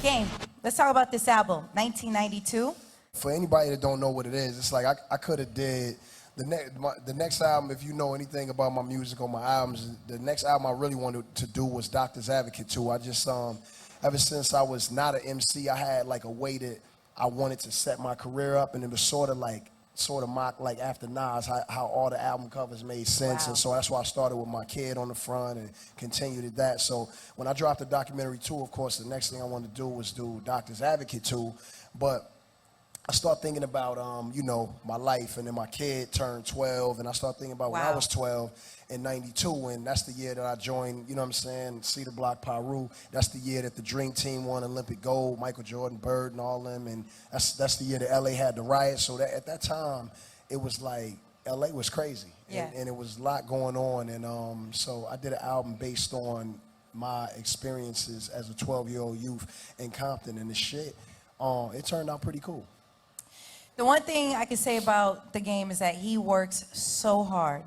Game. Let's talk about this album, 1992. For anybody that don't know what it is, it's like I could have did the next album. If you know anything about my music or my albums, the next album I really wanted to do was Doctor's Advocate 2. I just ever since I was not an MC, I had like a way that I wanted to set my career up, and it was sort of mock like after Nas, how all the album covers made sense. Wow. And so that's why I started with my kid on the front and continued at that. So when I dropped the documentary 2, of course, the next thing I wanted to do was do Doctor's Advocate 2. But I start thinking about, my life, and then my kid turned 12, and I start thinking about when I was 12 in 92, and that's the year that I joined, Cedar Block, Peru. That's the year that the Dream Team won Olympic gold, Michael Jordan, Bird, and all them, and that's the year that LA had the riot. So that at that time, it was like, LA was crazy, and it was a lot going on, and so I did an album based on my experiences as a 12-year-old youth in Compton, and the shit, it turned out pretty cool. The one thing I can say about the Game is that he works so hard.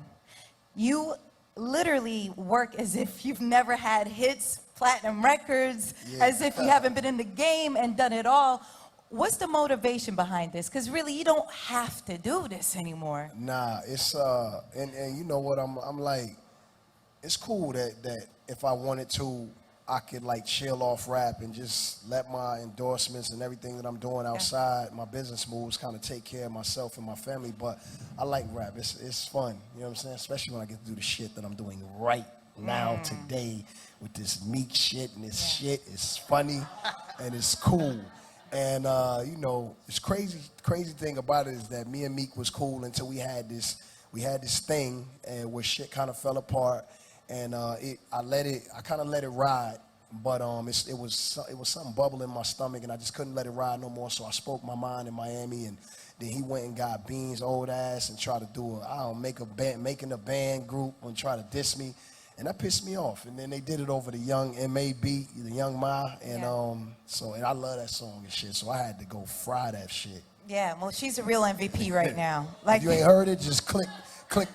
You literally work as if you've never had hits, platinum records, as if you haven't been in the game and done it all. What's the motivation behind this? Because really, you don't have to do this anymore. Nah, it's and you know what, I'm like, it's cool that if I wanted to, I could like chill off rap and just let my endorsements and everything that I'm doing outside, my business moves, kind of take care of myself and my family. But I like rap. It's fun. You know what I'm saying? Especially when I get to do the shit that I'm doing right now today with this Meek shit, and this shit is funny and it's cool. And it's crazy. Crazy thing about it is that me and Meek was cool until we had this thing, and where shit kind of fell apart. And I kind of let it ride, but it was something bubbling in my stomach, and I just couldn't let it ride no more. So I spoke my mind in Miami, and then he went and got Beans' old ass and tried to making a band group and try to diss me, and that pissed me off. And then they did it over the Young M.A. beat, the Young Ma, and and I love that song and shit. So I had to go fry that shit. Yeah, well, she's a real MVP right now. Like, if you ain't heard it, just click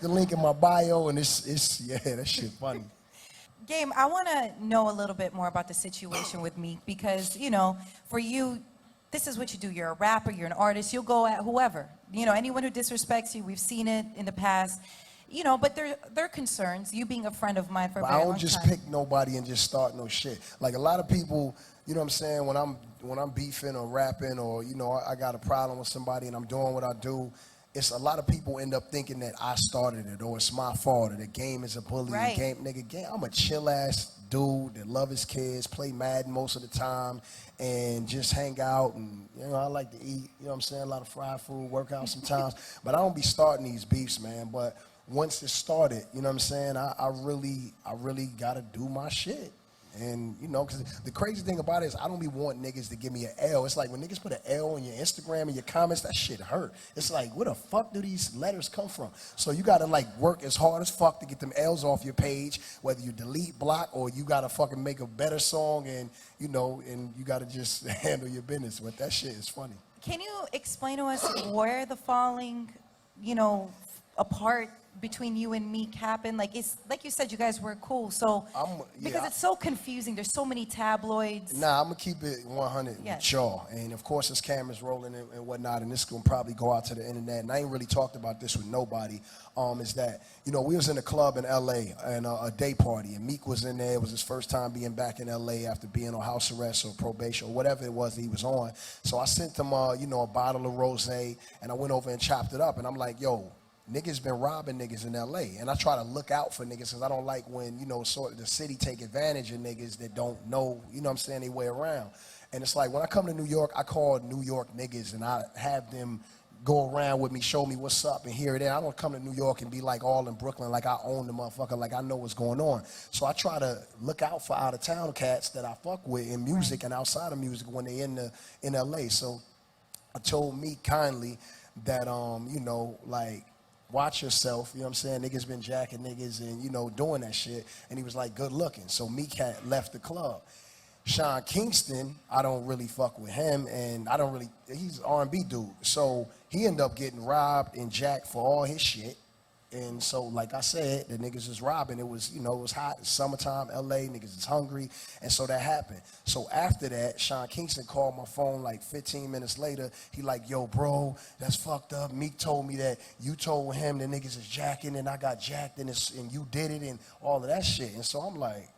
the link in my bio, and it's that shit funny. Game, I want to know a little bit more about the situation with Meek, because, for you, this is what you do. You're a rapper, you're an artist, you'll go at whoever. Anyone who disrespects you, we've seen it in the past. But there are concerns, you being a friend of mine for a very long time. I don't just pick nobody and just start no shit. Like a lot of people, you know what I'm saying, when I'm beefing or rapping, or, I got a problem with somebody and I'm doing what I do, it's a lot of people end up thinking that I started it, or it's my fault, or the Game is a bully. Right. Game, I'm a chill ass dude that love his kids, play Madden most of the time, and just hang out. And I like to eat. You know what I'm saying? A lot of fried food, work out sometimes. But I don't be starting these beefs, man. But once it started, you know what I'm saying? I really gotta do my shit. And, because the crazy thing about it is I don't be wanting niggas to give me an L. It's like when niggas put an L on your Instagram and your comments, that shit hurt. It's like, where the fuck do these letters come from? So you got to, like, work as hard as fuck to get them L's off your page, whether you delete, block, or you got to fucking make a better song, and, and you got to just handle your business. But that shit is funny. Can you explain to us where the falling, apart between you and Meek happened? Like, it's like you said, you guys were cool. So because it's so confusing, there's so many tabloids. Nah, I'm gonna keep it 100 with y'all, and of course there's cameras rolling and whatnot, and this gonna probably go out to the internet. And I ain't really talked about this with nobody. Is that we was in a club in LA and a day party, and Meek was in there. It was his first time being back in LA after being on house arrest or probation or whatever it was that he was on. So I sent him a bottle of rosé, and I went over and chopped it up, and I'm like, yo, niggas been robbing niggas in LA, and I try to look out for niggas because I don't like when, sort of the city take advantage of niggas that don't know, what I'm saying, their way around. And it's like when I come to New York, I call New York niggas and I have them go around with me, show me what's up and here and there. I don't come to New York and be like all in Brooklyn like I own the motherfucker, like I know what's going on. So I try to look out for out of town cats that I fuck with in music and outside of music when they in LA. So I told Meek kindly that like, watch yourself, you know what I'm saying? Niggas been jacking niggas and, doing that shit. And he was like, good looking. So Meek had left the club. Sean Kingston, I don't really fuck with him, and he's an R&B dude. So he ended up getting robbed and jacked for all his shit. And so, like I said, the niggas is robbing. It was, you know, it was hot. It's summertime, LA, niggas is hungry. And so that happened. So after that, Sean Kingston called my phone like 15 minutes later. He like, yo, bro, that's fucked up. Meek told me that you told him the niggas is jacking and I got jacked and you did it and all of that shit. And so I'm like,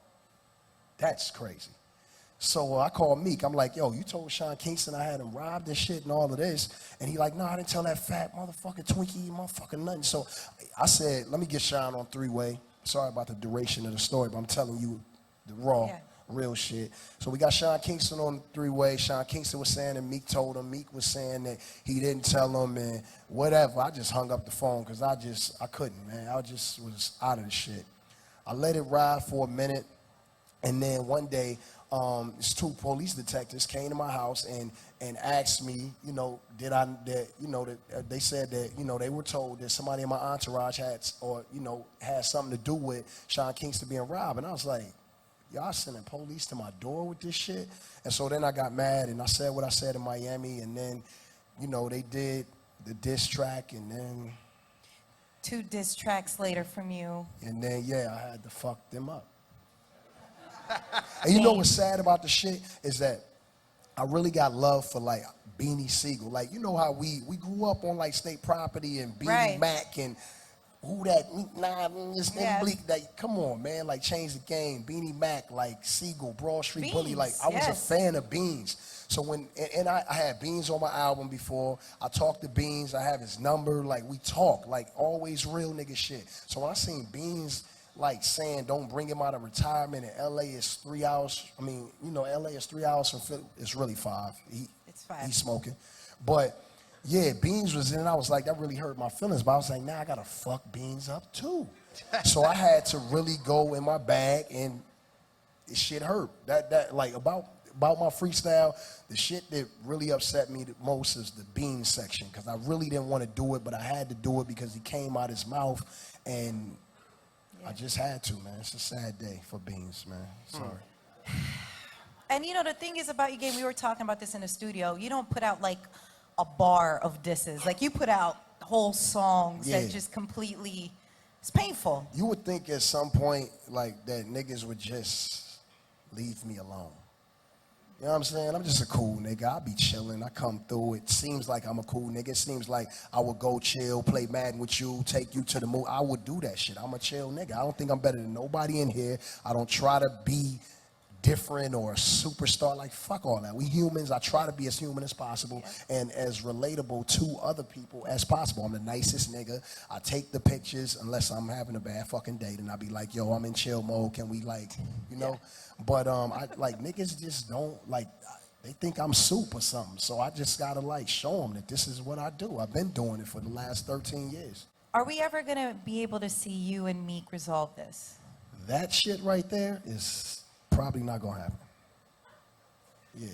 that's crazy. So I called Meek. I'm like, yo, you told Sean Kingston I had him robbed and shit and all of this. And he like, no, I didn't tell that fat motherfucking Twinkie motherfucking nothing. So I said, let me get Sean on three-way. Sorry about the duration of the story, but I'm telling you the raw, real shit. So we got Sean Kingston on three-way. Sean Kingston was saying that Meek told him. Meek was saying that he didn't tell him and whatever. I just hung up the phone because I couldn't, man. I just was out of the shit. I let it ride for a minute. And then one day, these two police detectives came to my house and asked me, you know, they said that, you know, they were told that somebody in my entourage had something to do with Sean Kingston being robbed. And I was like, y'all sending police to my door with this shit? And so then I got mad and I said what I said in Miami. And then, you know, they did the diss track and then 2 diss tracks later from you. And then, yeah, I had to fuck them up. And you know what's sad about the shit is that I really got love for like Beanie Siegel. Like, you know how we grew up on like state property and Beanie Mac and who that, bleak. Like, come on, man, like change the game. Beanie Mac, like Siegel, Broad Street Beans, Bully. Like, I was a fan of Beans. So I had Beans on my album before. I talked to Beans. I have his number. Like, we talk, like always real nigga shit. So when I seen Beans like saying don't bring him out of retirement and LA is 3 hours. I mean, you know, LA is 3 hours from Philly. It's really 5. It's 5. He's smoking. But yeah, Beans was in. I was like, that really hurt my feelings. But I was like, nah, I gotta fuck Beans up too. So I had to really go in my bag and it shit hurt. That like about my freestyle, the shit that really upset me the most is the Beans section. Cause I really didn't want to do it, but I had to do it because he came out his mouth and I just had to, man. It's a sad day for Beans, man. Sorry. And you know, the thing is about your game, we were talking about this in the studio. You don't put out like a bar of disses. Like you put out whole songs that just completely, it's painful. You would think at some point like that niggas would just leave me alone. You know what I'm saying? I'm just a cool nigga. I be chilling. I come through. It seems like I'm a cool nigga. It seems like I would go chill, play Madden with you, take you to the moon. I would do that shit. I'm a chill nigga. I don't think I'm better than nobody in here. I don't try to be different or a superstar. Like, fuck all that. We humans. I try to be as human as possible and as relatable to other people as possible. I'm the nicest nigga. I take the pictures unless I'm having a bad fucking day. Then I be like, yo, I'm in chill mode. Can we like, you know? But I like niggas just don't like. They think I'm soup or something. So I just gotta like show them that this is what I do. I've been doing it for the last 13 years. Are we ever gonna be able to see you and Meek resolve this? That shit right there is probably not gonna happen. Yeah.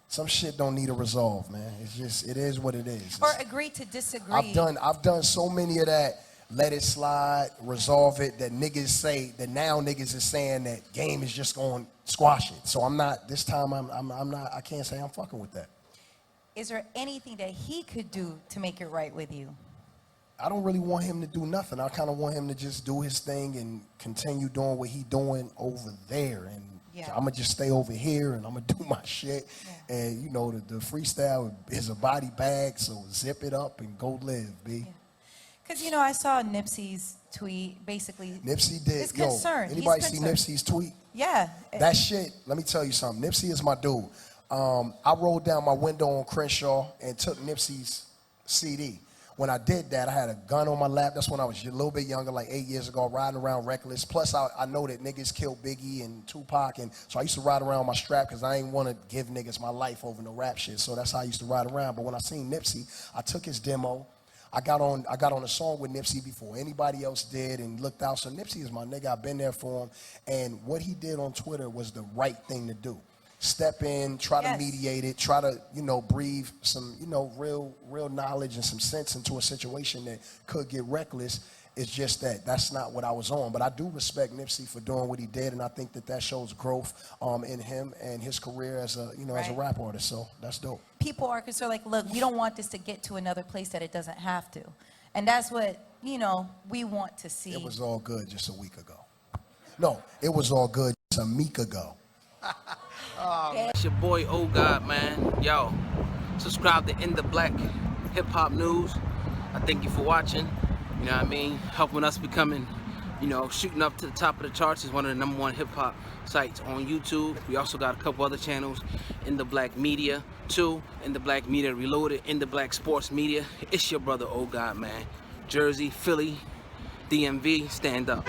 Some shit don't need a resolve, man. It's just, it is what it is. Or agree to disagree. I've done so many of that. Let it slide, resolve it, that niggas say, that now niggas is saying that game is just going to squash it. So I'm not, this time I'm not, I can't say I'm fucking with that. Is there anything that he could do to make it right with you? I don't really want him to do nothing. I kind of want him to just do his thing and continue doing what he doing over there. And I'm going to just stay over here and I'm going to do my shit. Yeah. And, you know, the freestyle is a body bag, so zip it up and go live, B. Yeah. Because, you know, I saw Nipsey's tweet, basically. Nipsey did. He's concerned. Anybody see Nipsey's tweet? Yeah. That shit, let me tell you something. Nipsey is my dude. I rolled down my window on Crenshaw and took Nipsey's CD. When I did that, I had a gun on my lap. That's when I was a little bit younger, like 8 years ago, riding around reckless. Plus, I know that niggas killed Biggie and Tupac, and so I used to ride around with my strap because I ain't want to give niggas my life over no rap shit. So that's how I used to ride around. But when I seen Nipsey, I took his demo. I got on a song with Nipsey before anybody else did and looked out. So Nipsey is my nigga. I've been there for him. And what he did on Twitter was the right thing to do. Step in, try to mediate it, try to, you know, breathe some, you know, real knowledge and some sense into a situation that could get reckless. It's just that's not what I was on. But I do respect Nipsey for doing what he did, and I think that shows growth in him and his career as a, you know, as a rap artist. So that's dope. People are concerned, like, look, we don't want this to get to another place that it doesn't have to. And that's what, you know, we want to see. It was all good just a week ago. No, it was all good just a meek ago. It's your boy, Oh God, man. Yo, subscribe to In the Black Hip Hop News. I thank you for watching. You know what I mean? Helping us becoming, you know, shooting up to the top of the charts is one of the #1 hip hop sites on YouTube. We also got a couple other channels, In the Black Media 2, In the Black Media Reloaded, In the Black Sports Media. It's your brother, Oh God, man. Jersey, Philly, DMV, stand up.